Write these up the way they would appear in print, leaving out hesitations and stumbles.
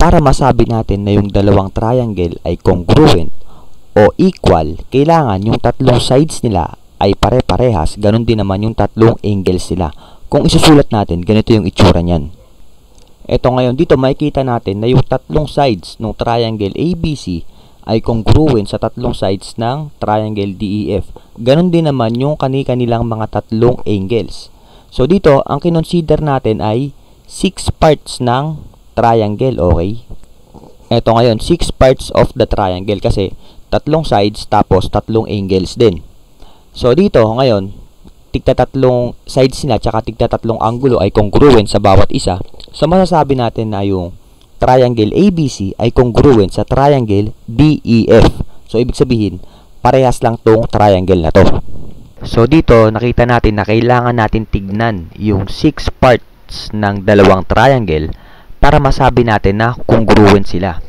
para masabi natin na yung dalawang triangle ay congruent o equal, kailangan yung tatlong sides nila ay pare-parehas. Ganon din naman yung tatlong angles nila. Kung isusulat natin, ganito yung itsura niyan. Ito ngayon, dito makikita natin na yung tatlong sides ng triangle ABC ay congruent sa tatlong sides ng triangle DEF. Ganon din naman yung kani-kanilang mga tatlong angles. So dito, ang kinonsider natin ay 6 parts ng triangle, okay? Ito ngayon, 6 parts of the triangle kasi tatlong sides tapos tatlong angles din. So dito ngayon, tigta tatlong sides nila tsaka tigta tatlong anggulo ay congruent sa bawat isa. So masasabi natin na yung triangle ABC ay congruent sa triangle DEF. So ibig sabihin, parehas lang tong triangle na to. So dito nakita natin na kailangan natin tignan yung 6 parts ng dalawang triangle para masabi natin na congruent sila.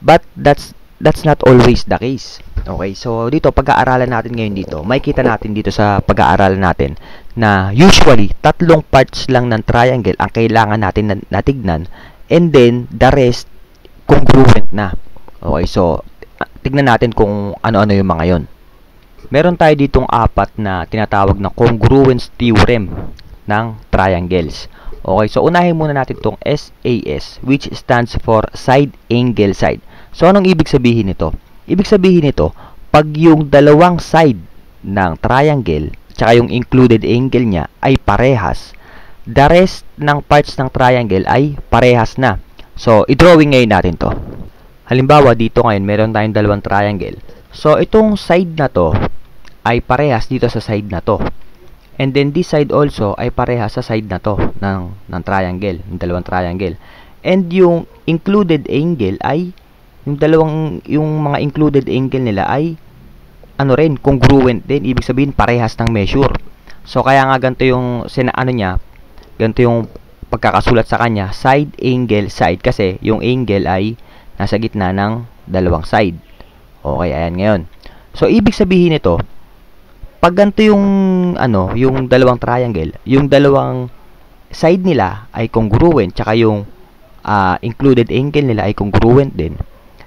But that's not always the case. Okay, so dito pag-aaralan natin ngayon dito, makikita natin dito sa pag-aaralan natin na usually tatlong parts lang ng triangle ang kailangan natin natignan, and then the rest congruent na. Okay, so tignan natin kung ano-ano yung mga yon. Meron tayo ditong apat na tinatawag na congruence theorem ng triangles. Okay, so unahin muna natin itong SAS, which stands for side angle side. So anong ibig sabihin nito? Ibig sabihin nito, pag yung dalawang side ng triangle tsaka yung included angle niya ay parehas, the rest ng parts ng triangle ay parehas na. So i-drawing ngayon natin to. Halimbawa dito ngayon meron tayong dalawang triangle. So itong side na to ay parehas dito sa side na to. And then this side also ay parehas sa side na to ng triangle, ng dalawang triangle. And yung included angle ay yung mga included angle nila ay ano rin, congruent din. Ibig sabihin parehas ng measure. So kaya nga ganito yung ganito yung pagkakasulat sa kanya, side angle side, kasi yung angle ay nasa gitna ng dalawang side. Okay, ayan ngayon. So ibig sabihin nito, pag ganito yung yung dalawang triangle, yung dalawang side nila ay congruent, tsaka yung included angle nila ay congruent din.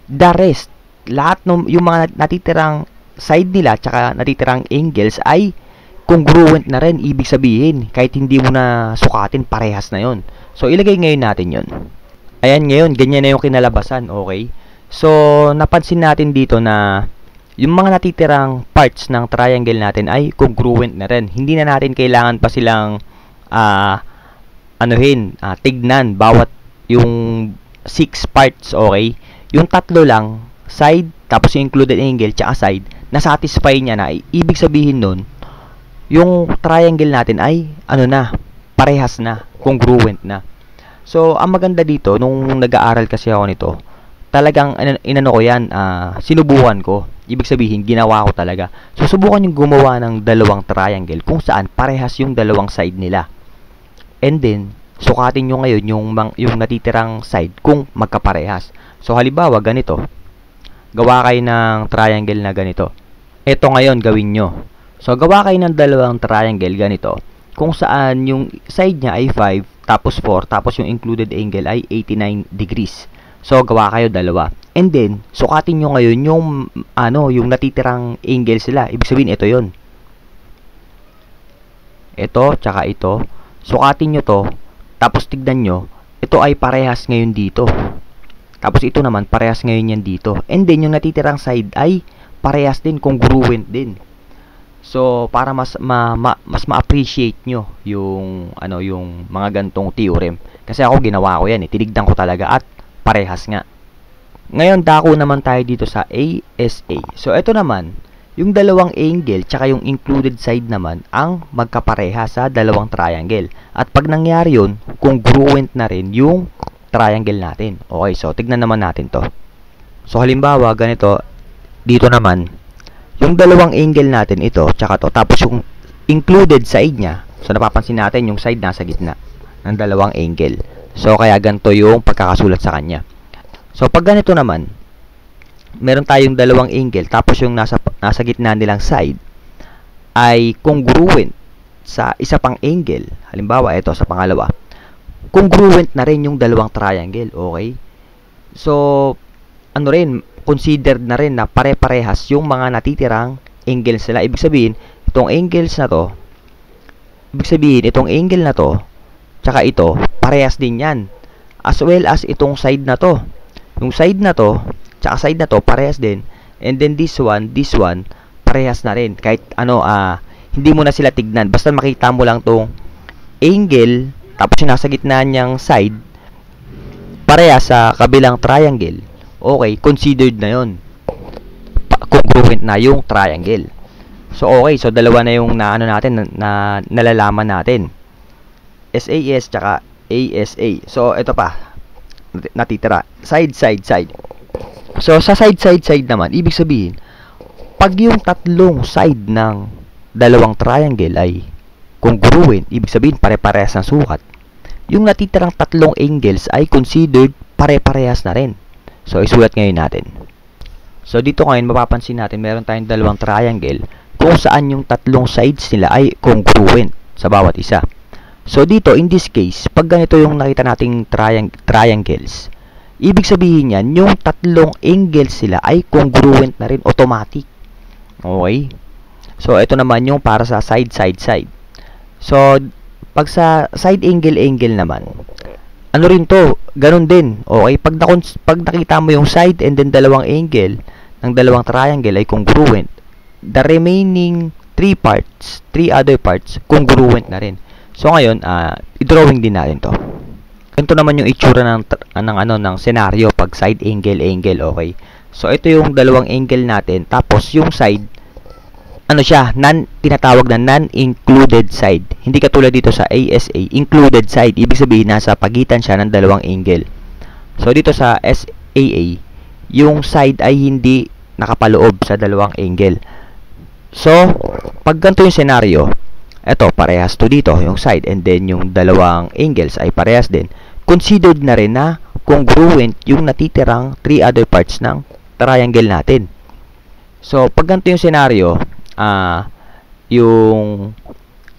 The rest, lahat ng yung mga natitirang side nila tsaka natitirang angles ay congruent na rin. Ibig sabihin, kahit hindi mo na sukatin, parehas na yon. So ilagay ngayon natin yon. Ayan ngayon, ganyan na yung kinalabasan, okay? So napansin natin dito na yung mga natitirang parts ng triangle natin ay congruent na rin. Hindi na natin kailangan pa silang tignan bawat yung 6 parts, okay? Yung tatlo lang, side, tapos yung included angle, tsaka side, na-satisfy niya na. Ibig sabihin nun, yung triangle natin ay, parehas na, congruent na. So, ang maganda dito, nung nag-aaral kasi ako nito, talagang, sinubukan ko. Ibig sabihin, ginawa ko talaga. So, subukan yung gumawa ng dalawang triangle, kung saan parehas yung dalawang side nila. And then, sukatin nyo ngayon yung natitirang side kung magkaparehas. So, halimbawa, ganito. Gawa kayo ng triangle na ganito. Ito ngayon, gawin nyo. So, gawa kayo ng dalawang triangle ganito, kung saan yung side niya ay 5, tapos 4, tapos yung included angle ay 89 degrees. So, gawa kayo dalawa. And then, sukatin nyo ngayon yung natitirang angle sila. Ibig sabihin, ito yon. Ito, tsaka ito. Sukatin nyo to, tapos tignan nyo, ito ay parehas ngayon dito. Tapos ito naman, parehas ngayon yan dito. And then, yung natitirang side ay parehas din, congruent din. So, para mas ma-appreciate nyo yung mga gantong theorem. Kasi ako, ginawa ko yan. Tinignan ko talaga at parehas nga. Ngayon, dako naman tayo dito sa ASA. So, ito naman, yung dalawang angle, tsaka yung included side naman, ang magkapareha sa dalawang triangle. At pag nangyari yun, congruent na rin yung triangle natin. Okay, so tignan naman natin to. So halimbawa, ganito, dito naman, yung dalawang angle natin, ito, tsaka to, tapos yung included side niya, so napapansin natin yung side nasa gitna ng dalawang angle. So kaya ganito yung pagkakasulat sa kanya. So pag ganito naman, meron tayong dalawang angle, tapos yung nasa gitna nilang side ay congruent sa isa pang angle. Halimbawa, ito sa pangalawa, congruent na rin yung dalawang triangle, okay? So, ano rin, considered na rin na pare-parehas yung mga natitirang angles nila. Ibig sabihin, itong angles na to, tsaka ito, parehas din yan. As well as itong side na to. Yung side na to, tsaka side na to, parehas din. And then this one, parehas na rin. Kahit hindi mo na sila tignan. Basta makita mo lang tong angle, tapos yung nasa gitna niyang side, parehas sa kabilang triangle. Okay, considered na yun. Congruent na yung triangle. So, okay. So, dalawa na yung na nalalaman natin. SAS tsaka ASA. So, ito pa. Natitira. Side. So, sa side naman, ibig sabihin, pag yung tatlong side ng dalawang triangle ay congruent, ibig sabihin, pare-parehas ng sukat, yung natitirang tatlong angles ay considered pare-parehas na rin. So, isulat ngayon natin. So, dito ngayon, mapapansin natin, meron tayong dalawang triangle kung saan yung tatlong sides nila ay congruent sa bawat isa. So, dito, in this case, pag ganito yung nakita nating triangles, ibig sabihin yan, yung tatlong angles sila ay congruent na rin, automatic. Okay? So, ito naman yung para sa side. So, pag sa side angle naman, ano rin to, ganun din. Okay, pag nakita mo yung side and then dalawang angle ng dalawang triangle ay congruent, the remaining three other parts, congruent na rin. So ngayon, i-drawing din natin to. Ito naman yung itsura ng scenario pag side angle, okay. So ito yung dalawang angle natin, tapos yung side, tinatawag na non-included side. Hindi katulad dito sa ASA, included side. Ibig sabihin, nasa pagitan siya ng dalawang angle. So, dito sa SAA, yung side ay hindi nakapaloob sa dalawang angle. So, pag ganito yung scenario, eto, parehas to dito, yung side, and then yung dalawang angles ay parehas din. Considered na rin na congruent yung natitirang three other parts ng triangle natin. So, pag ganito yung scenario, yung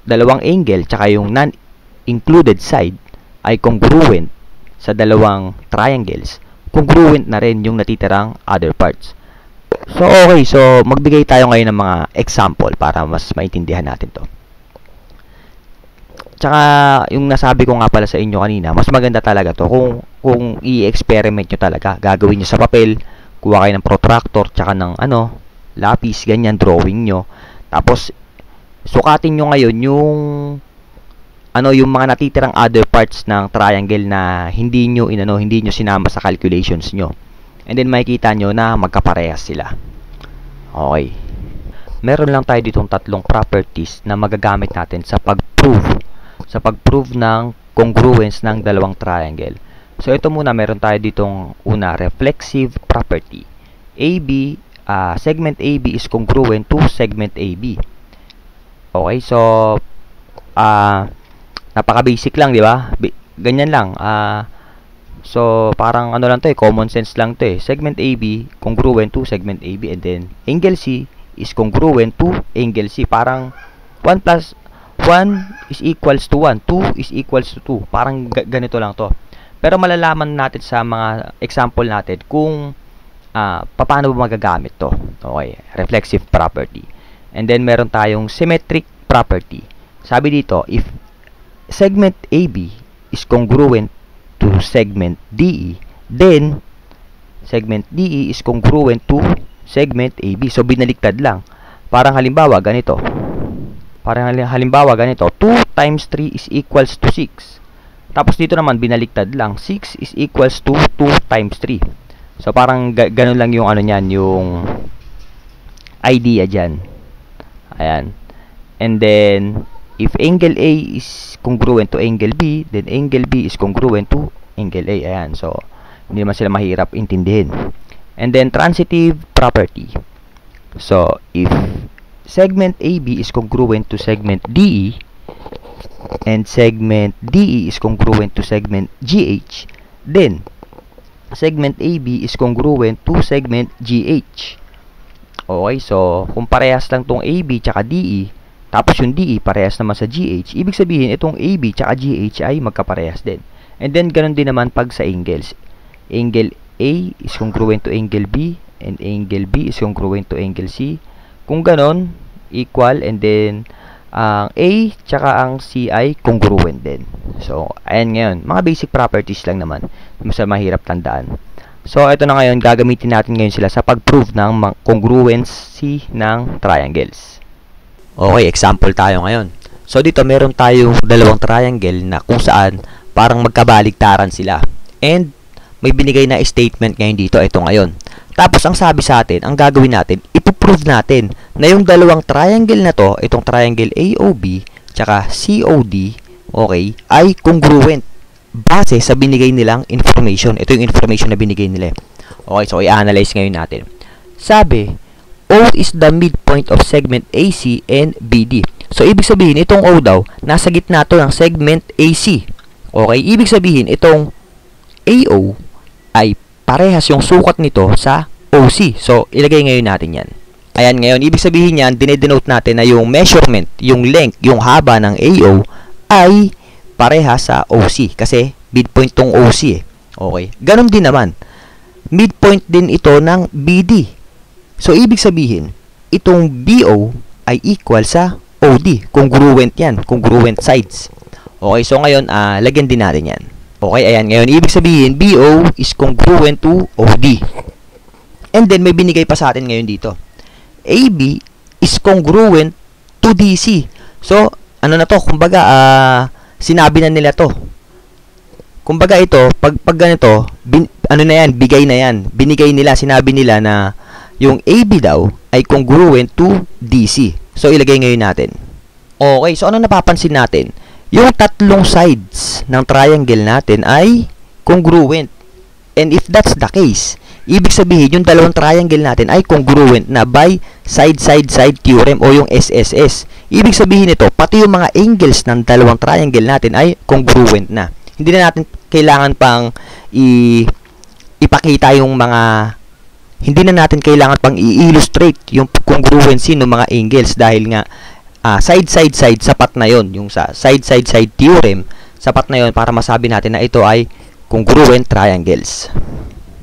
dalawang angle tsaka yung non-included side ay congruent sa dalawang triangles, congruent na rin yung natitirang other parts. So, okay. So, magbigay tayo ngayon ng mga example para mas maintindihan natin to. Tsaka, yung nasabi ko nga pala sa inyo kanina, mas maganda talaga to kung i-experiment nyo talaga. Gagawin nyo sa papel, kuha kayo ng protractor tsaka ng lapis, ganyan, drawing nyo. Tapos, sukatin nyo ngayon yung mga natitirang other parts ng triangle na hindi nyo sinama sa calculations nyo. And then, makikita nyo na magkaparehas sila. Okay. Meron lang tayo ditong tatlong properties na magagamit natin sa pag-prove ng congruence ng dalawang triangle. So, ito muna, meron tayo ditong una, reflexive property. Segment AB is congruent to segment AB. Okay, so napaka-basic lang, di ba? Ganyan lang. So parang lang to, common sense lang to. Segment AB congruent to segment AB, and then angle C is congruent to angle C. Parang 1 plus 1 is equals to 1, 2 is equals to 2. Parang ganito lang to. Pero malalaman natin sa mga example natin kung paano ba magagamit to. Okay, reflexive property. And then meron tayong symmetric property. Sabi dito, if segment AB is congruent to segment DE, then segment DE is congruent to segment AB. So binaliktad lang. Parang halimbawa ganito. 2 times 3 is equals to 6. Tapos dito naman binaliktad lang. 6 is equals to 2 times 3. So, parang ganun lang yung yung idea dyan. Ayan. And then, if angle A is congruent to angle B, then angle B is congruent to angle A. Ayan. So, hindi naman sila mahirap intindihin. And then, transitive property. So, if segment AB is congruent to segment DE, and segment DE is congruent to segment GH, then segment AB is congruent to segment GH. Okay, so kung parehas lang tong AB tsaka DE, tapos yung DE parehas naman sa GH, ibig sabihin itong AB tsaka GH ay magkaparehas din. And then ganun din naman pag sa angles. Angle A is congruent to angle B and angle B is congruent to angle C. Kung ganon, equal, and then ang A tsaka ang C ay congruent din. So, ayan ngayon. Mga basic properties lang naman. Mas mahirap tandaan. So, ito na ngayon. Gagamitin natin ngayon sila sa pag-prove ng congruency ng triangles. Okay, example tayo ngayon. So, dito meron tayong dalawang triangle na kung saan parang magkabaligtaran sila. And, may binigay na statement ngayon dito. Ito ngayon. Tapos, ang sabi sa atin, ang gagawin natin, ipoprove natin na yung dalawang triangle na to, itong triangle AOB, tsaka COD, okay, ay congruent base sa binigay nilang information. Ito yung information na binigay nila. Okay, so i-analyze ngayon natin. Sabi, O is the midpoint of segment AC and BD. So, ibig sabihin, itong O daw, nasa gitna to ng segment AC. Okay, ibig sabihin, itong AO ay parehas yung sukat nito sa OC. So, ilagay ngayon natin yan. Ayan, ngayon, ibig sabihin yan, dinedenote natin na yung measurement, yung length, yung haba ng AO ay parehas sa OC. Kasi, midpoint tong OC eh. Okay. Ganon din naman. Midpoint din ito ng BD. So, ibig sabihin, itong BO ay equal sa OD. Congruent yan. Congruent sides. Okay, so ngayon, lagyan din natin yan. Okay, ayan. Ngayon, ibig sabihin, BO is congruent to OD. And then, may binigay pa sa atin ngayon dito. AB is congruent to DC. So, ano na to? Kumbaga, sinabi na nila to. Kumbaga ito, pag ganito, ano na yan? Bigay na yan. Binigay nila, sinabi nila na yung AB daw ay congruent to DC. So, ilagay ngayon natin. Okay, so ano napapansin natin? Yung tatlong sides ng triangle natin ay congruent. And if that's the case, ibig sabihin yung dalawang triangle natin ay congruent na by side-side-side theorem o yung SSS. Ibig sabihin nito, pati yung mga angles ng dalawang triangle natin ay congruent na. Hindi na natin kailangan pang ipakita yung mga, hindi na natin kailangan pang i-illustrate yung congruency ng mga angles dahil nga side-side-side, sapat na yon. Yung sa side-side-side theorem, sapat na yon para masabi natin na ito ay congruent triangles.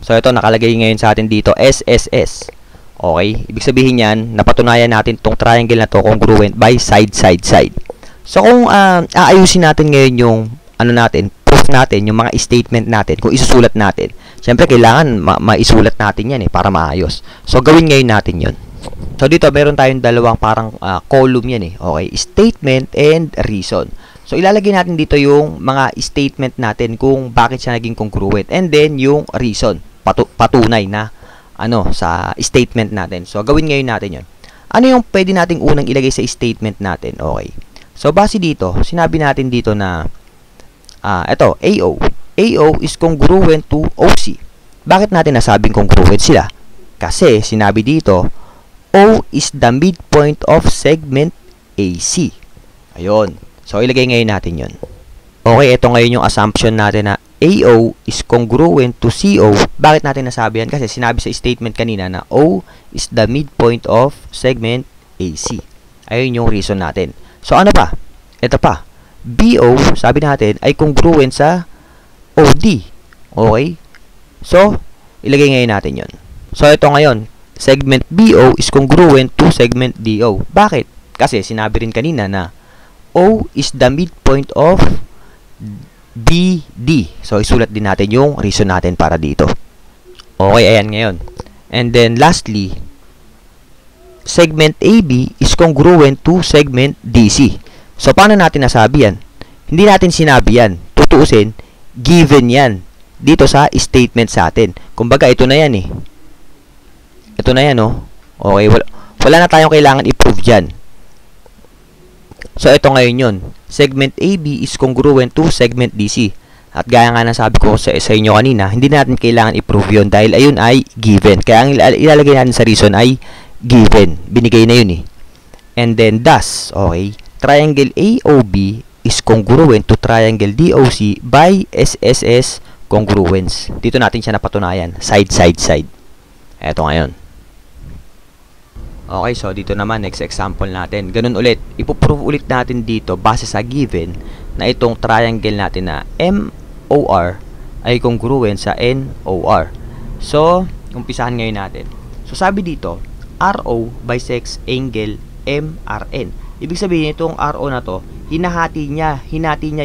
So, ito nakalagay ngayon sa atin dito, SSS. Okay? Ibig sabihin yan, napatunayan natin itong triangle na to congruent by side-side-side. So, kung aayusin natin ngayon yung, ano natin, proof natin, yung mga statement natin, kung isusulat natin, syempre, kailangan maisulat natin yan para maayos. So, gawin ngayon natin yun. So, dito, meron tayong dalawang parang column yan Okay? Statement and reason. So, ilalagay natin dito yung mga statement natin kung bakit siya naging congruent. And then, yung reason. Patunay na sa statement natin. So, gawin ngayon natin yun. Ano yung pwede nating unang ilagay sa statement natin? Okay. So, base dito, sinabi natin dito na ito, AO. AO is congruent to OC. Bakit natin nasabing congruent sila? Kasi, sinabi dito, O is the midpoint of segment AC. Ayun. So, ilagay ngayon natin yun. Okay, ito ngayon yung assumption natin na AO is congruent to CO. Bakit natin nasabi yan? Kasi sinabi sa statement kanina na O is the midpoint of segment AC. Ayun yung reason natin. So, ano pa? Ito pa. BO, sabi natin, ay congruent sa OD. Okay? So, ilagay ngayon natin yun. So, ito ngayon. Segment BO is congruent to segment DO. Bakit? Kasi sinabi rin kanina na O is the midpoint of BD. So, isulat din natin yung reason natin para dito. Okay, ayan ngayon. And then, lastly, segment AB is congruent to segment DC. So, paano natin nasabi yan? Hindi natin sinabi yan. Tutuusin, given yan. Dito sa statement sa atin. Kumbaga, ito na yan Ito na yan, Okay, wala na tayong kailangan i-prove dyan. So, ito ngayon yun. Segment AB is congruent to segment DC. At gaya nga nasabi ko sa inyo kanina, hindi natin kailangan i-prove yun dahil ayun ay given. Kaya ang ilalagay natin sa reason ay given. Binigay na yun And then, thus, okay, triangle AOB is congruent to triangle DOC by SSS congruence. Dito natin siya napatunayan. Side, side, side. Ito ngayon. Okay, so dito naman, next example natin. Ganun ulit. Ipoprove ulit natin dito base sa given na itong triangle natin na MOR ay congruent sa NOR. So, umpisahan ngayon natin. So, sabi dito, RO bisects angle MRN. Ibig sabihin, itong RO na to, hinati niya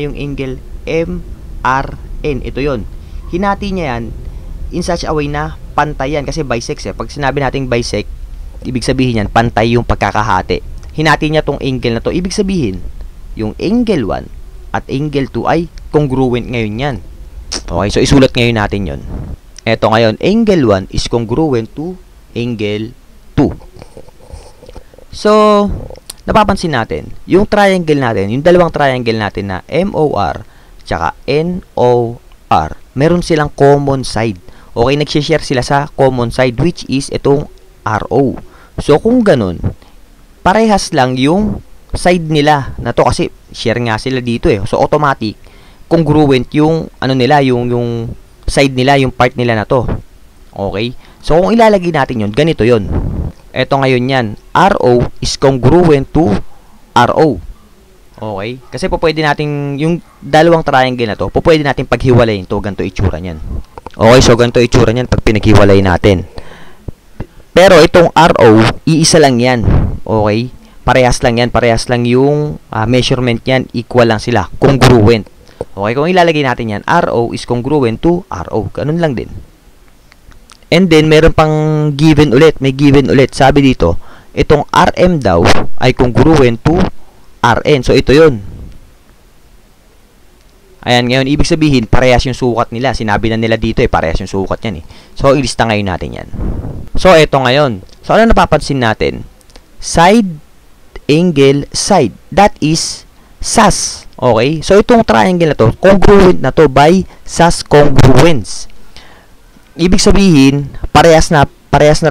yung angle MRN. Ito yon. Hinati niya yan in such a way na pantay yan. Kasi bisects eh. Pag sinabi nating bisect, ibig sabihin yan, pantay yung pagkakahati. Hinati niya tong angle na to. Ibig sabihin, yung angle 1 at angle 2 ay congruent ngayon yan. Okay, so isulat ngayon natin yon. Eto ngayon, angle 1 is congruent to angle 2. So, napapansin natin, yung triangle natin, yung dalawang triangle natin na MOR tsaka NOR, meron silang common side. Okay, nag-share sila sa common side, which is itong RO. So, kung ganun, parehas lang yung side nila na to kasi share nga sila dito eh. So, automatic, congruent yung ano nila, yung side nila, yung part nila na to. Okay? So, kung ilalagay natin yun, ganito yun. Eto ngayon yan, RO is congruent to RO. Okay? Kasi po pwede natin, yung dalawang triangle na to, po pwede natin paghiwalayin to, ganito itsura niyan. Okay, so ganito itsura niyan pag pinaghiwalay natin. Pero itong RO, iisa lang yan. Okay? Parehas lang yung measurement yan, equal lang sila, congruent. Okay, kung ilalagay natin yan, RO is congruent to RO. Ganun lang din. And then, meron pang given ulit. May given ulit. Sabi dito, itong RM daw ay congruent to RN. So, ito yun. Ayan, ngayon, ibig sabihin, parehas yung sukat nila. Sinabi na nila dito parehas yung sukat yan eh. So, ilista ngayon natin yan. So, ito ngayon. So, ano napapansin natin? Side, angle, side. That is SAS. Okay? So, itong triangle na to, congruent na to by SAS congruence. Ibig sabihin, parehas na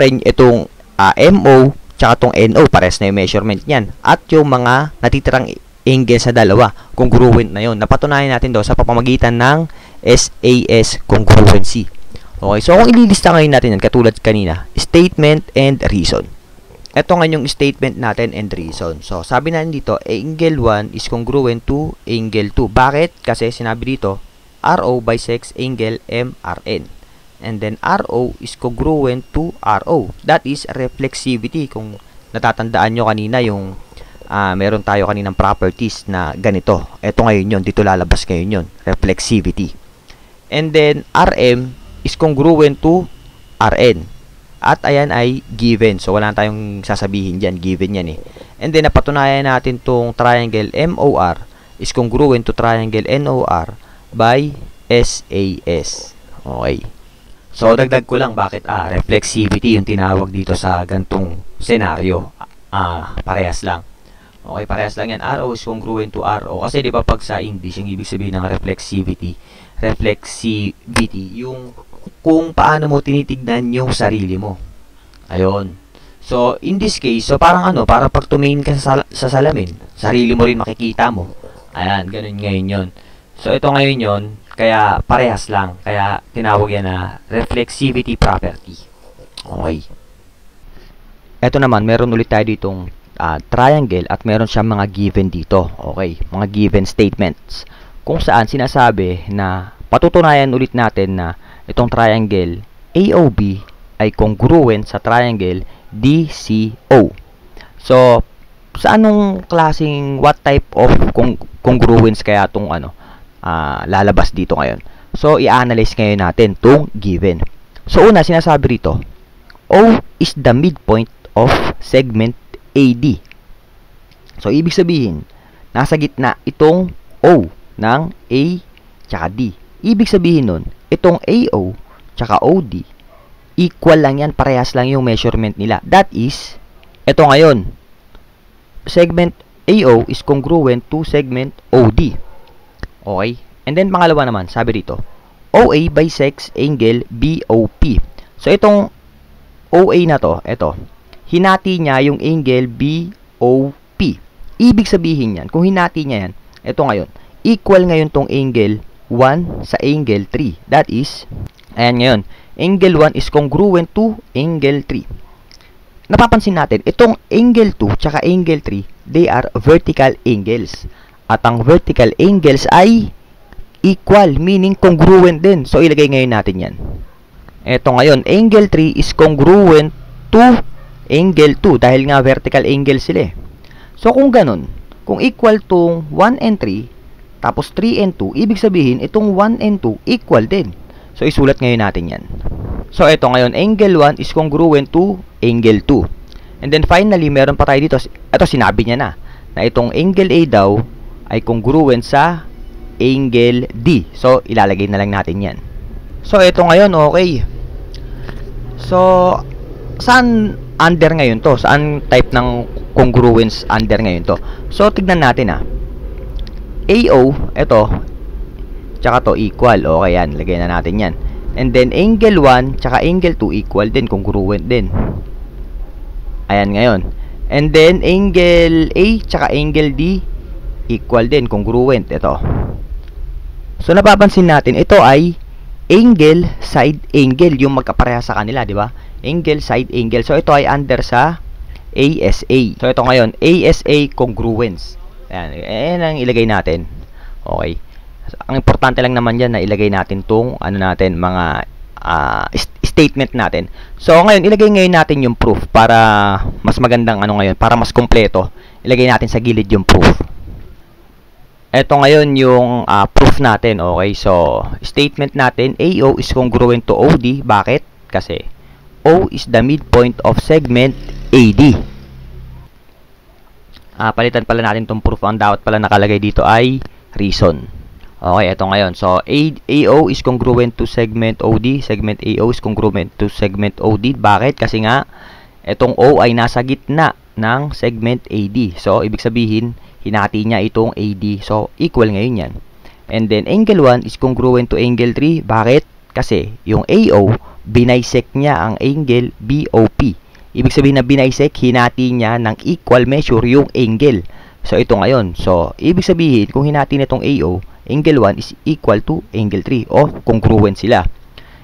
rin itong MO tsaka itong NO. Parehas na yung measurement niyan. At yung mga natitirang angle sa dalawa, congruent na yun. Napatunayan natin daw sa pamamagitan ng SAS congruency. Okay? So, kung ililista ngayon natin yan, katulad kanina, statement and reason. Ito nga yung statement natin and reason. So, sabi natin dito, angle 1 is congruent to angle 2. Bakit? Kasi sinabi dito, RO bisects angle MRN. And then, RO is congruent to RO. That is reflexivity. Kung natatandaan nyo kanina yung meron tayo kaninang properties na ganito. Ito ngayon yun. Dito lalabas ngayon yun. Reflexivity. And then, RM is congruent to RN. At ayan ay given. So, wala tayong sasabihin dyan. Given yan eh. And then, napatunayan natin tong triangle MOR is congruent to triangle NOR by SAS. Okay. So, dagdag ko lang bakit reflexivity yung tinawag dito sa gantong senaryo. Parehas lang. Okay, parehas lang yan. RO is congruent to RO. Kasi di ba pag sa English, yung ibig sabihin ng reflexivity, yung kung paano mo tinitignan yung sarili mo. Ayun. So, in this case, so parang para pag tumingin ka sa salamin, sarili mo rin makikita mo. Ayan, ganun ngayon yun. So, ito ngayon yun, kaya parehas lang. Kaya tinawag yan na reflexivity property. Okay. Ito naman, meron ulit tayo ditong triangle at meron siyang mga given dito. Okay, mga given statements. Kung saan sinasabi na patutunayan ulit natin na itong triangle AOB ay congruent sa triangle DCO. So, sa anong klaseng, what type of congruence kaya itong lalabas dito ngayon? So, i-analyze ngayon natin itong given. So, una, sinasabi rito, O is the midpoint of segment AD. So, ibig sabihin, nasa gitna itong O ng A tsaka D. Ibig sabihin nun, itong AO tsaka OD, equal lang yan, parehas lang yung measurement nila. That is, ito ngayon, segment AO is congruent to segment OD. Okay? And then, pangalawa naman, sabi dito, OA bisects angle BOP. So, itong OA na to, ito, hinati niya yung angle BOP. Ibig sabihin yan, kung hinati niya yan, ito ngayon, equal ngayon tong angle 1 sa angle 3. That is, ayan ngayon, angle 1 is congruent to angle 3. Napapansin natin, itong angle 2 tsaka angle 3, they are vertical angles. At ang vertical angles ay equal, meaning congruent din. So, ilagay ngayon natin yan. Eto ngayon, angle 3 is congruent to angle 2 dahil nga vertical angle sila eh. So kung ganun, kung equal tong 1 and 3, tapos 3 and 2, ibig sabihin itong 1 and 2 equal din. So isulat ngayon natin yan. So eto ngayon, angle 1 is congruent to angle 2. And then finally, meron pa tayo dito. Ito sinabi niya na itong angle A daw ay congruent sa angle D. So ilalagay na lang natin yan. So eto ngayon, okay. So saan under ngayon to? Saan type ng congruence under ngayon to? So tignan natin AO, ito, tsaka to equal. Okay yan, lagay na natin yan. And then angle 1 tsaka angle 2 equal din, congruent din. Ayan ngayon. And then angle A tsaka angle D equal din, congruent. Ito. So napapansin natin, ito ay angle, side angle, yung magkapareha sa kanila, di ba? Angle, side angle. So ito ay under sa ASA. So ito ngayon, ASA congruence. Ayan ang ilagay natin. Okay. Ang importante lang naman yan na ilagay natin tong mga statement natin. So ngayon, ilagay ngayon natin yung proof para mas magandang ngayon, para mas kompleto. Ilagay natin sa gilid yung proof. Ito ngayon yung proof natin. Okay, so statement natin, AO is congruent to OD. Bakit? Kasi O is the midpoint of segment AD. Palitan pala natin itong proof. Ang dapat pala nakalagay dito ay reason. Okay, ito ngayon. So, AO is congruent to segment OD. Segment AO is congruent to segment OD. Bakit? Kasi nga, itong O ay nasa gitna ng segment AD. So, ibig sabihin, hinati niya itong AD. So, equal ngayon yan. And then, angle 1 is congruent to angle 3. Bakit? Kasi, yung AO, binisect niya ang angle BOP. Ibig sabihin na binisect, hinati niya ng equal measure yung angle. So, ito ngayon. So, ibig sabihin, kung hinati nitong AO, angle 1 is equal to angle 3 o congruent sila.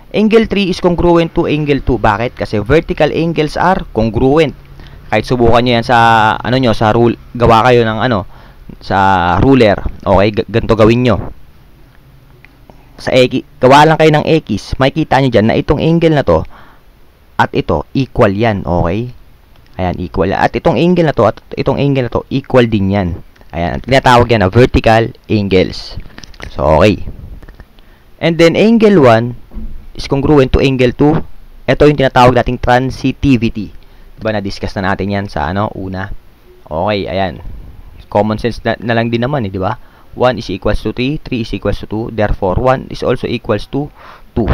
Angle 3 is congruent to angle 2. Bakit? Kasi vertical angles are congruent. Kahit subukan nyo yan sa, sa rule, gawa kayo ng sa ruler. Okay, ganito gawin nyo. Sa X, gawa lang kayo ng X, makikita nyo dyan na itong angle na to, at ito, equal yan, okay? Ayan, equal. At itong angle na to, at itong angle na to, equal din yan. Ayan, tinatawag yan na vertical angles. So, okay. And then, angle 1 is congruent to angle 2. Ito yung tinatawag nating transitivity. Diba, na-discuss na natin yan sa, una. Okay, ayan. Common sense na lang din naman, di ba? 1 is equals to 3, 3 is equals to 2, therefore, 1 is also equals to 2.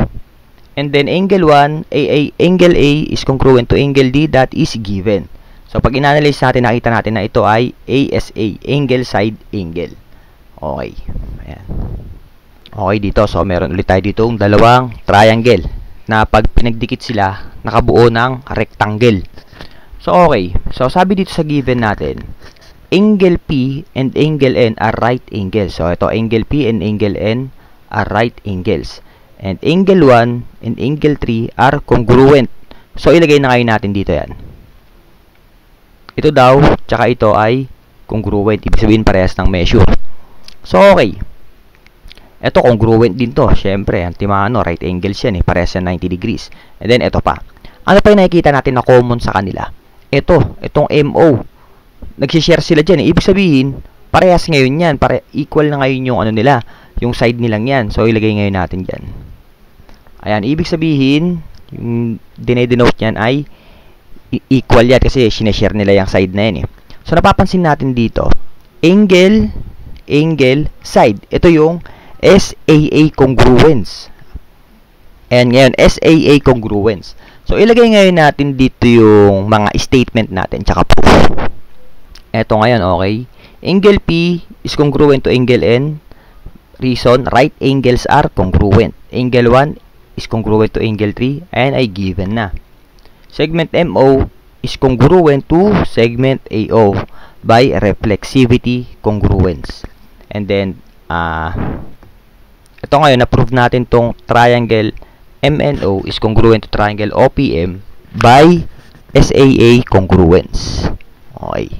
And then, angle 1, angle A is congruent to angle D, that is given. So, pag in-analyze natin, nakita natin na ito ay ASA, angle side angle. Okay. Ayan. Okay dito. So, meron ulit tayo dito yung dalawang triangle na pag pinagdikit sila, nakabuo ng rectangle. So, okay. So, sabi dito sa given natin, angle P and angle N are right angles. So, ito, angle P and angle N are right angles. And angle 1 and angle 3 are congruent. So, ilagay na ngayon natin dito yan. Ito daw, tsaka ito ay congruent. Ibig sabihin parehas ng measure. So, okay. Ito, congruent din to. Siyempre, right angles yan eh. Parehas yan 90 degrees. And then, ito pa. Ano pa yung nakikita natin na common sa kanila? Itong MO. Nagsishare sila dyan eh. Ibig sabihin, parehas ngayon yan. Equal na ngayon yung nila. Yung side nilang yan. So, ilagay ngayon natin dyan. Ayan, ibig sabihin, yung dinedenote niyan ay equal yan kasi sineshare nila yung side na yan eh. So, napapansin natin dito, angle, side. Ito yung SAA congruence. Ayan ngayon, SAA congruence. So, ilagay ngayon natin dito yung mga statement natin, tsaka proof. Ito ngayon, okay. Angle P is congruent to angle N. Reason, right angles are congruent. Angle 1 is congruent to angle 3 and ay given na. Segment MO is congruent to segment AO by reflexivity congruence. And then, ito ngayon, na-prove natin tong triangle MNO is congruent to triangle OPM by SAA congruence. Okay.